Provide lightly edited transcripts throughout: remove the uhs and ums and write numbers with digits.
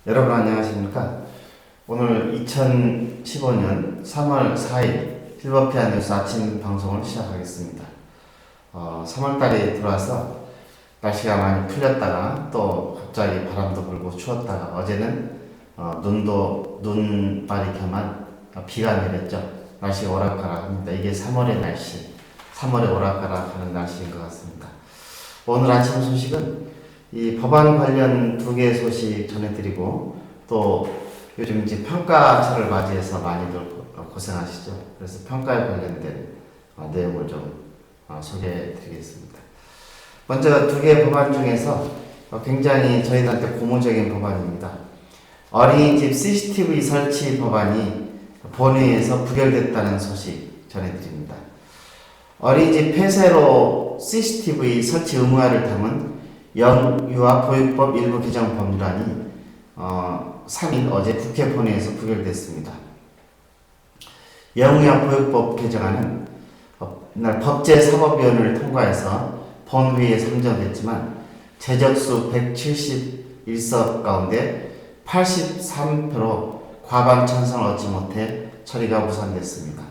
여러분 안녕하십니까? 오늘 2015년 3월 4일 필버피아 뉴스 아침 방송을 시작하겠습니다. 3월달에 들어와서 날씨가 많이 풀렸다가 또 갑자기 바람도 불고 추웠다가 어제는 눈발이 겸한 비가 내렸죠. 날씨가 오락가락합니다. 이게 3월의 날씨, 3월에 오락가락하는 날씨인 것 같습니다. 오늘 아침 소식은 이 법안 관련 두 개의 소식 전해드리고 또 요즘 이제 평가철을 맞이해서 많이들 고생하시죠. 그래서 평가에 관련된 내용을 좀 소개해드리겠습니다. 먼저 두 개의 법안 중에서 굉장히 저희들한테 고무적인 법안입니다. 어린이집 CCTV 설치 법안이 본회의에서 부결됐다는 소식 전해드립니다. 어린이집 폐쇄로 CCTV 설치 의무화를 담은 영유아 보육법 일부 개정 법률안이 3일 어제 국회 본회의에서 부결됐습니다. 영유아 보육법 개정안은 이날 법제사법위원회를 통과해서 본회의에 상정됐지만 제적수 171석 가운데 83표로 과반 찬성을 얻지 못해 처리가 무산됐습니다.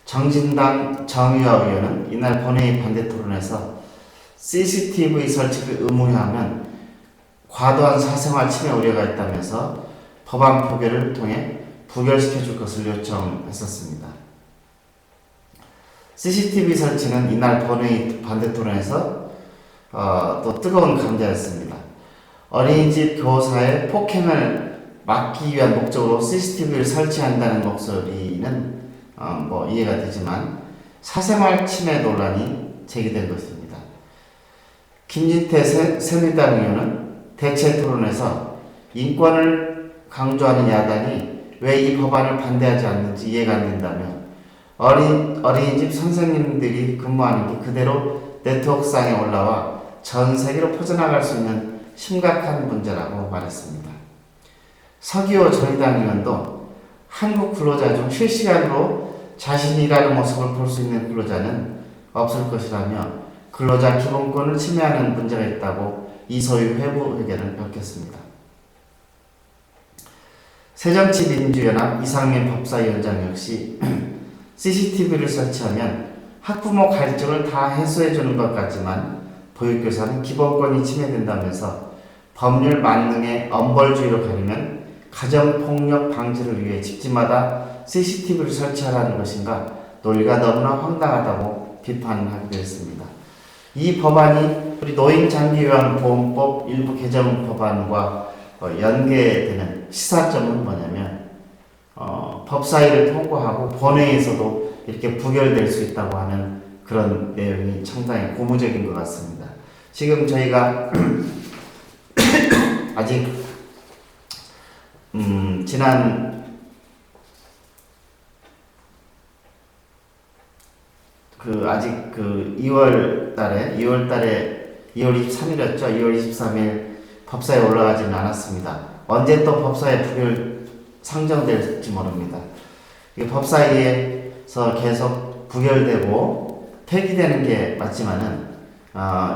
정진당 정유아 의원은 이날 본회의 반대 토론에서 CCTV 설치를 의무화하면 과도한 사생활 침해 우려가 있다면서 법안 표결을 통해 부결시켜 줄 것을 요청했었습니다. CCTV 설치는 이날 본회의 반대 토론에서 또 뜨거운 감자였습니다. 어린이집 교사의 폭행을 막기 위한 목적으로 CCTV를 설치한다는 목소리는 이해가 되지만 사생활 침해 논란이 제기된 것입니다. 김진태 새누리당 의원은 대체 토론에서 인권을 강조하는 야당이 왜 이 법안을 반대하지 않는지 이해가 안 된다며 어린이집 선생님들이 근무하는 게 그대로 네트워크상에 올라와 전 세계로 퍼져나갈 수 있는 심각한 문제라고 말했습니다. 서기호 정의당 의원도 한국 근로자 중 실시간으로 자신이 일하는 모습을 볼 수 있는 근로자는 없을 것이라며 근로자 기본권을 침해하는 문제가 있다고 이소희 회부 의견을 밝혔습니다. 새정치민주연합 이상민 법사위원장 역시 CCTV를 설치하면 학부모 갈증을 다 해소해주는 것 같지만 보육교사는 기본권이 침해된다면서 법률 만능의 엄벌주의로 가려면 가정폭력 방지를 위해 집집마다 CCTV를 설치하라는 것인가 논리가 너무나 황당하다고 비판하기도 했습니다. 이 법안이 우리 노인장기요양보험법 일부 개정 법안과 연계되는 시사점은 뭐냐면 법사위를 통과하고 본회의에서도 이렇게 부결될 수 있다고 하는 그런 내용이 상당히 고무적인 것 같습니다. 지금 저희가 아직 지난 아직 2월 23일이었죠. 2월 23일 법사에 올라가지는 않았습니다. 언제 또 법사에 부결 상정될지 모릅니다. 이게 법사위에서 계속 부결되고 폐기되는 게 맞지만은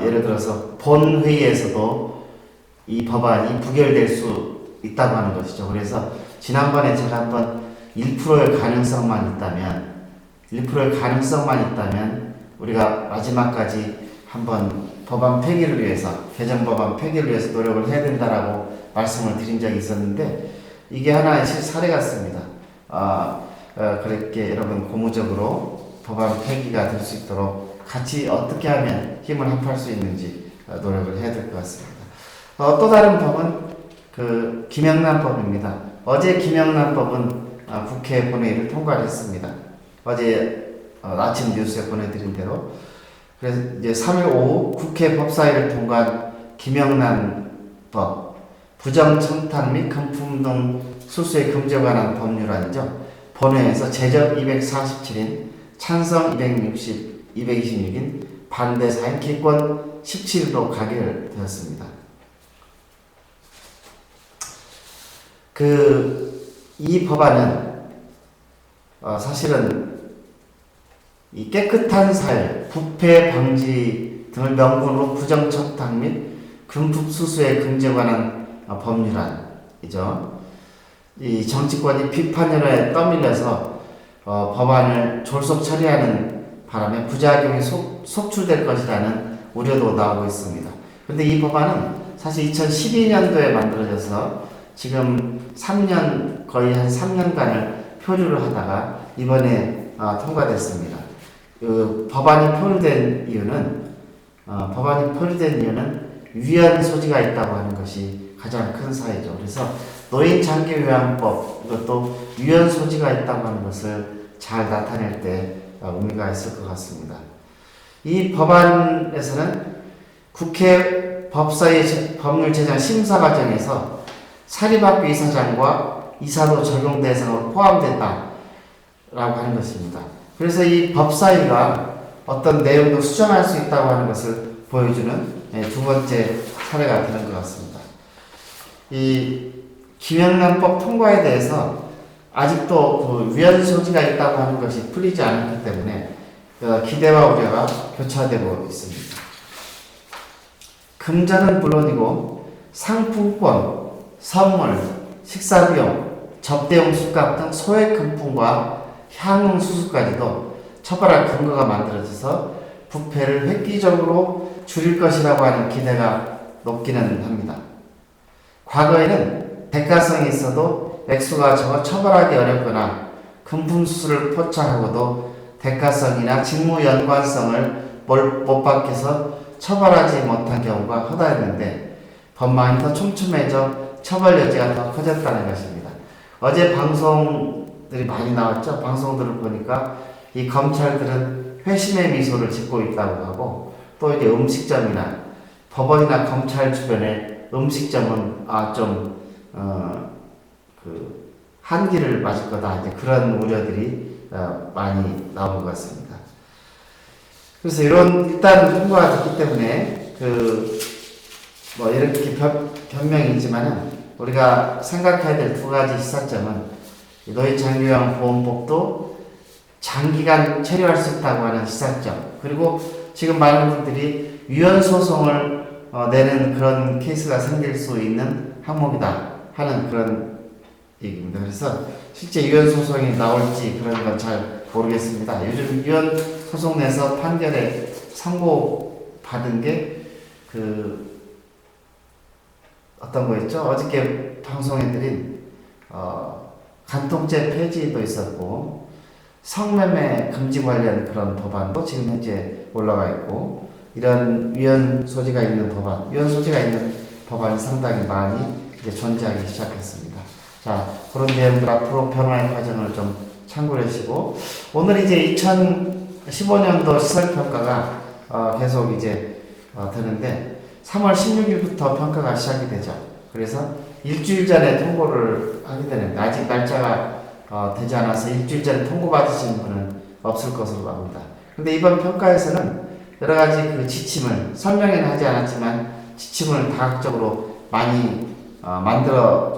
예를 들어서 본회의에서도 이 법안이 부결될 수 있다고 하는 것이죠. 그래서 지난번에 제가 한번 1%의 가능성만 있다면 우리가 마지막까지 한번 법안 폐기를 위해서 개정법안 폐기를 위해서 노력을 해야 된다라고 말씀을 드린 적이 있었는데 이게 하나의 실사례 같습니다. 그렇게 여러분 고무적으로 법안 폐기가 될 수 있도록 같이 어떻게 하면 힘을 합할 수 있는지 노력을 해야 될 것 같습니다. 또 다른 법은 김영란법입니다. 어제 김영란법은 국회 본회의를 통과를 했습니다. 어제 아침 뉴스에 보내드린 대로 그래서 이제 3일 오후 국회 법사위를 통과한 김영란법 부정청탁 및 금품 등 수수의 금지에 관한 법률안이죠. 본회의에서 제적 247인, 찬성 226인, 반대 4인, 기권 17로 가결되었습니다. 이 법안은 사실은 이 깨끗한 사회, 부패 방지 등을 명분으로 부정청탁 및 금품수수의 금지에 관한 법률안 이 정치권이 비판 여론에 떠밀려서 법안을 졸속 처리하는 바람에 부작용이 속출될 것이라는 우려도 나오고 있습니다. 그런데 이 법안은 사실 2012년도에 만들어져서 지금 3년, 거의 한 3년간을 표류를 하다가 이번에 통과됐습니다. 법안이 표류된 이유는 위헌 소지가 있다고 하는 것이 가장 큰 사유죠. 그래서 노인장기요양법, 이것도 위헌 소지가 있다고 하는 것을 잘 나타낼 때 의미가 있을 것 같습니다. 이 법안에서는 국회 법사위 법률제정 심사 과정에서 사립학교 이사장과 이사도 적용 대상으로 포함된다라고 하는 것입니다. 그래서 이 법사위가 어떤 내용도 수정할 수 있다고 하는 것을 보여주는 두 번째 사례가 되는 것 같습니다. 이 김영란법 통과에 대해서 아직도 그 위헌 소지가 있다고 하는 것이 풀리지 않았기 때문에 기대와 우려가 교차되고 있습니다. 금전은 물론이고 상품권, 선물, 식사비용, 접대용 술값 등 소액 금품과 향응 수수까지도 처벌할 근거가 만들어져서 부패를 획기적으로 줄일 것이라고 하는 기대가 높기는 합니다. 과거에는 대가성이 있어도 액수가 적어 처벌하기 어렵거나 금품 수수를 포착하고도 대가성이나 직무 연관성을 못 박혀서 처벌하지 못한 경우가 허다했는데 법망이 더 촘촘해져 처벌 여지가 더 커졌다는 것입니다. 어제 방송들이 많이 나왔죠. 방송들을 보니까 이 검찰들은 회심의 미소를 짓고 있다고 하고, 또 이제 음식점이나 법원이나 검찰 주변에 음식점은 한기를 맞을 거다, 이제 그런 우려들이 많이 나온 것 같습니다. 그래서 일단 통과가 됐기 때문에 이렇게 변명이지만은 우리가 생각해야 될 두 가지 시사점은 노인장기요양보험법도 장기간 체류할 수 있다고 하는 시사점, 그리고 지금 많은 분들이 위헌 소송을 내는 그런 케이스가 생길 수 있는 항목이다 하는 그런 얘기입니다. 그래서 실제 위헌 소송이 나올지 그런 건 잘 모르겠습니다. 요즘 위헌 소송 내서 판결에 선고 받은 게 어떤 거였죠? 어저께 방송해드린 간통죄 폐지도 있었고, 성매매 금지 관련 그런 법안도 지금 현재 올라가 있고, 이런 위헌 소지가 있는 법안이 상당히 많이 이제 존재하기 시작했습니다. 자, 그런 내용들 앞으로 변화의 과정을 좀 참고해 주시고, 오늘 이제 2015년도 시설평가가 계속 이제 되는데 3월 16일부터 평가가 시작이 되죠. 그래서 일주일 전에 통보를 하게 되는데, 아직 날짜가 되지 않아서 일주일 전에 통보받으시는 분은 없을 것으로 봅니다. 근데 이번 평가에서는 여러 가지 그 지침을 설명에는 하지 않았지만 지침을 다각적으로 많이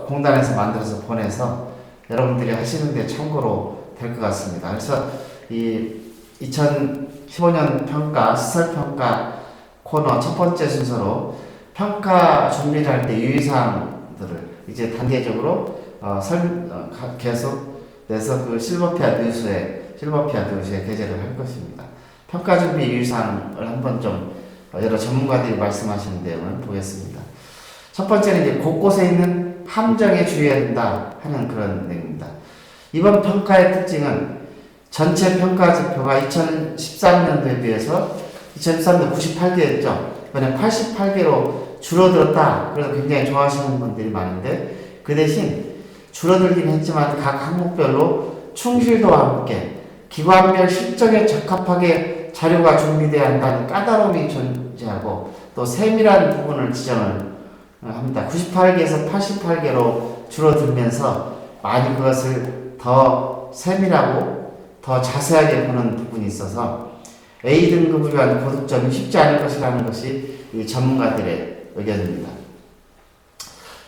공단에서 만들어서 보내서 여러분들이 하시는데 참고로 될 것 같습니다. 그래서 이 2015년 평가, 시설평가 코너 첫 번째 순서로 평가 준비를 할 때 유의사항들을 이제 단계적으로 계속 내서 그 실버피아 뉴스에 게재를 할 것입니다. 평가 준비 유의사항을 한번 좀 여러 전문가들이 말씀하시는 내용을 보겠습니다. 첫 번째는 이제 곳곳에 있는 함정에 주의해야 된다 하는 그런 내용입니다. 이번 평가의 특징은 전체 평가 지표가 2013년도에 비해서 2013년 98개였죠. 이번에 88개로 줄어들었다. 그래서 굉장히 좋아하시는 분들이 많은데, 그 대신 줄어들긴 했지만 각 항목별로 충실도와 함께 기관별 실적에 적합하게 자료가 준비되어야 한다는 까다로움이 존재하고, 또 세밀한 부분을 지정을 합니다. 98개에서 88개로 줄어들면서 많이 그것을 더 세밀하고 더 자세하게 보는 부분이 있어서 A등급을 위한 고득점이 쉽지 않을 것이라는 것이 이 전문가들의 의견입니다.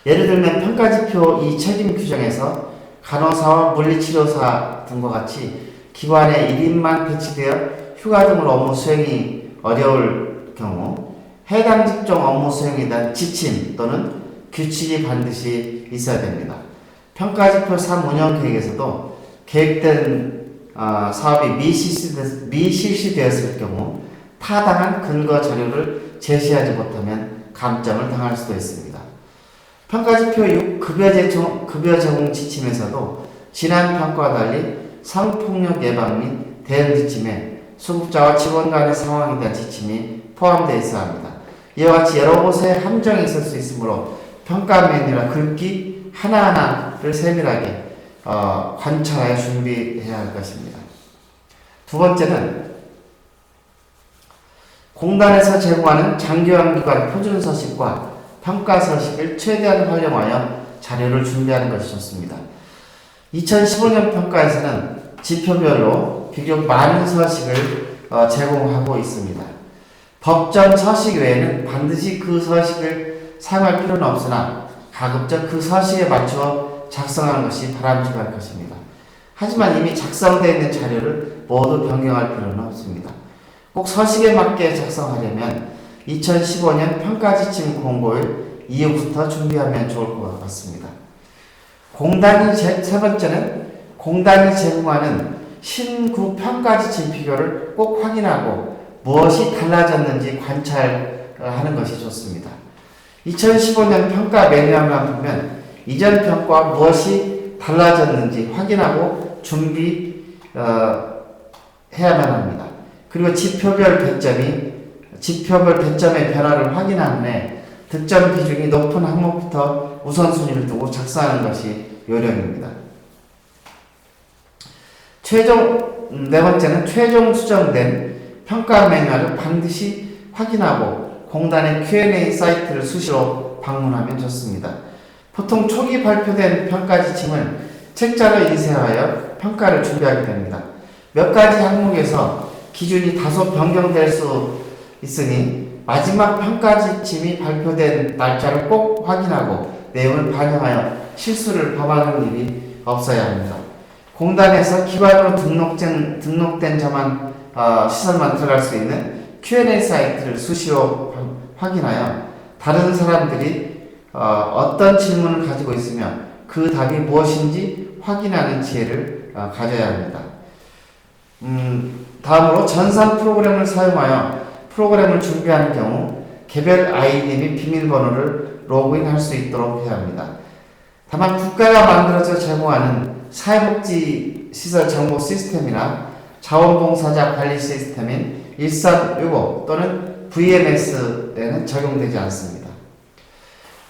예를 들면 평가지표 이 책임 규정에서 간호사와 물리치료사 등과 같이 기관에 1인만 배치되어 휴가 등으로 업무 수행이 어려울 경우 해당 직종 업무 수행에 대한 지침 또는 규칙이 반드시 있어야 됩니다. 평가지표 3 운영 계획에서도 계획된 사업이 미실시되었을 경우 타당한 근거 자료를 제시하지 못하면 감점을 당할 수도 있습니다. 평가지표 6 급여 제공 지침에서도 지난 평가와 달리 성폭력 예방 및 대응 지침에 수급자와 직원 간의 상황에 대한 지침이 포함되어 있어야 합니다. 이와 같이 여러 곳에 함정이 있을 수 있으므로 평가 메뉴나 글귀 하나하나를 세밀하게 관찰하여 준비해야 할 것입니다. 두 번째는 공단에서 제공하는 장기화기관 표준 서식과 평가 서식을 최대한 활용하여 자료를 준비하는 것이 좋습니다. 2015년 평가에서는 지표별로 비교적 많은 서식을 제공하고 있습니다. 법정 서식 외에는 반드시 그 서식을 사용할 필요는 없으나 가급적 그 서식에 맞추어 작성하는 것이 바람직할 것입니다. 하지만 이미 작성되어 있는 자료를 모두 변경할 필요는 없습니다. 꼭 서식에 맞게 작성하려면 2015년 평가지침 공고일 이후부터 준비하면 좋을 것 같습니다. 세 번째는 공단이 제공하는 신구 평가지침 비교를 꼭 확인하고 무엇이 달라졌는지 관찰하는 것이 좋습니다. 2015년 평가 매뉴얼만 보면 이전 평가와 무엇이 달라졌는지 확인하고 준비해야만 합니다. 그리고 지표별 배점의 변화를 확인한 후에 득점 비중이 높은 항목부터 우선순위를 두고 작성하는 것이 요령입니다. 네 번째는 최종 수정된 평가 매뉴얼을 반드시 확인하고 공단의 Q&A 사이트를 수시로 방문하면 좋습니다. 보통 초기 발표된 평가 지침을 책자로 인쇄하여 평가를 준비하게 됩니다. 몇 가지 항목에서 기준이 다소 변경될 수 있으니 마지막 평가 지침이 발표된 날짜를 꼭 확인하고 내용을 반영하여 실수를 범하는 일이 없어야 합니다. 공단에서 기관으로 등록된 시설만 들어갈 수 있는 Q&A 사이트를 수시로 확인하여 다른 사람들이 어떤 질문을 가지고 있으며 그 답이 무엇인지 확인하는 지혜를 가져야 합니다. 다음으로 전산 프로그램을 사용하여 프로그램을 준비하는 경우 개별 아이디 및 비밀번호를 로그인할 수 있도록 해야 합니다. 다만 국가가 만들어서 제공하는 사회복지시설 정보 시스템이나 자원봉사자 관리 시스템인 1365 또는 VMS에는 적용되지 않습니다.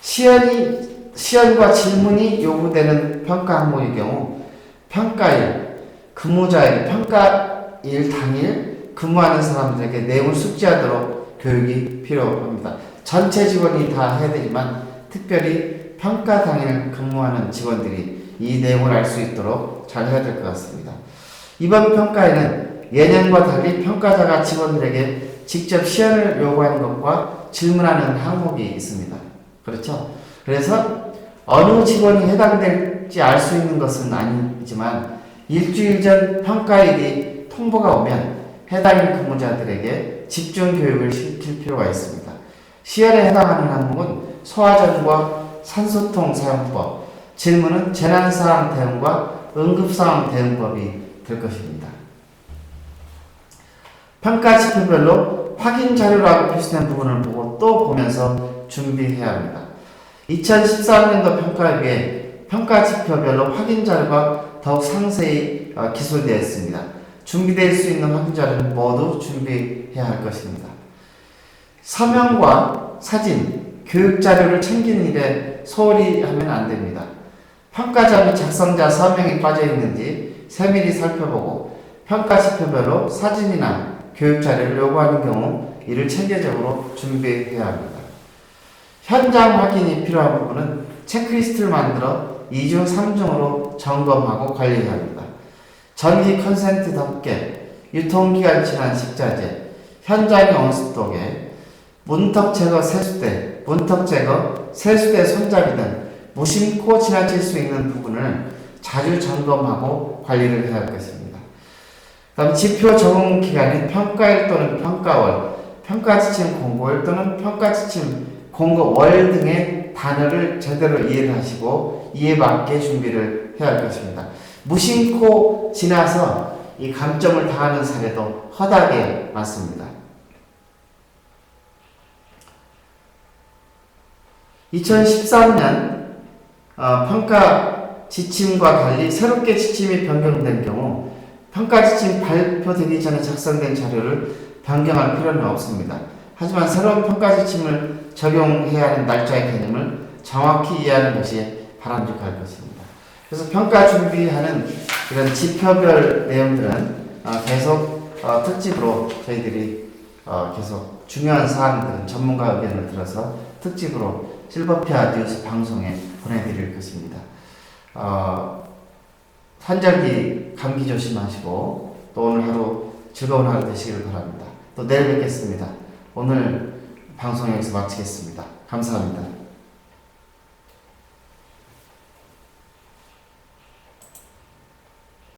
시연과 질문이 요구되는 평가 항목의 경우 평가일, 근무자일, 평가일 당일 근무하는 사람들에게 내용을 숙지하도록 교육이 필요합니다. 전체 직원이 다 해야 되지만 특별히 평가 당일 근무하는 직원들이 이 내용을 알 수 있도록 잘 해야 될 것 같습니다. 이번 평가에는 예년과 달리 평가자가 직원들에게 직접 시연을 요구하는 것과 질문하는 항목이 있습니다. 그렇죠? 그래서 어느 직원이 해당될지 알 수 있는 것은 아니지만 일주일 전 평가일이 통보가 오면 해당일 근무자들에게 집중 교육을 시킬 필요가 있습니다. 시연에 해당하는 항목은 소화전과 산소통 사용법, 질문은 재난상황 대응과 응급상황 대응법이 될 것입니다. 평가 지표별로 확인 자료라고 표시된 부분을 보고 또 보면서 준비해야 합니다. 2013년도 평가에 비해 평가 지표별로 확인 자료가 더욱 상세히 기술되어 있습니다. 준비될 수 있는 확인 자료는 모두 준비해야 할 것입니다. 서명과 사진, 교육 자료를 챙기는 일에 소홀히 하면 안 됩니다. 평가자 및 작성자 서명이 빠져 있는지 세밀히 살펴보고 평가 지표별로 사진이나 교육 자료를 요구하는 경우 이를 체계적으로 준비해야 합니다. 현장 확인이 필요한 부분은 체크리스트를 만들어 2중, 3중으로 점검하고 관리해야 합니다. 전기 컨센트 덮개, 유통기간 지난 식자재, 현장의 온습도계, 문턱 제거 세수대, 문턱 제거, 세수대 손잡이 등 무심코 지나칠 수 있는 부분을 자주 점검하고 관리를 해야 할 것입니다. 다음 지표 적용 기간인 평가일 또는 평가월, 평가지침 공고일 또는 평가지침 공고월 등의 단어를 제대로 이해를 하시고 이에 맞게 준비를 해야 할 것입니다. 무심코 지나서 이 감점을 당하는 사례도 허다하게 많습니다. 2013년 평가 지침과 달리 새롭게 지침이 변경된 경우 평가 지침 발표되기 전에 작성된 자료를 변경할 필요는 없습니다. 하지만 새로운 평가 지침을 적용해야 하는 날짜의 개념을 정확히 이해하는 것이 바람직할 것입니다. 그래서 평가 준비하는 이런 지표별 내용들은 계속 특집으로 저희들이 계속 중요한 사항들은 전문가 의견을 들어서 특집으로 실버피아 뉴스 방송에 보내드릴 것입니다. 환절기 감기 조심하시고 또 오늘 하루 즐거운 하루 되시길 바랍니다. 또 내일 뵙겠습니다. 오늘 방송 여기서 마치겠습니다. 감사합니다.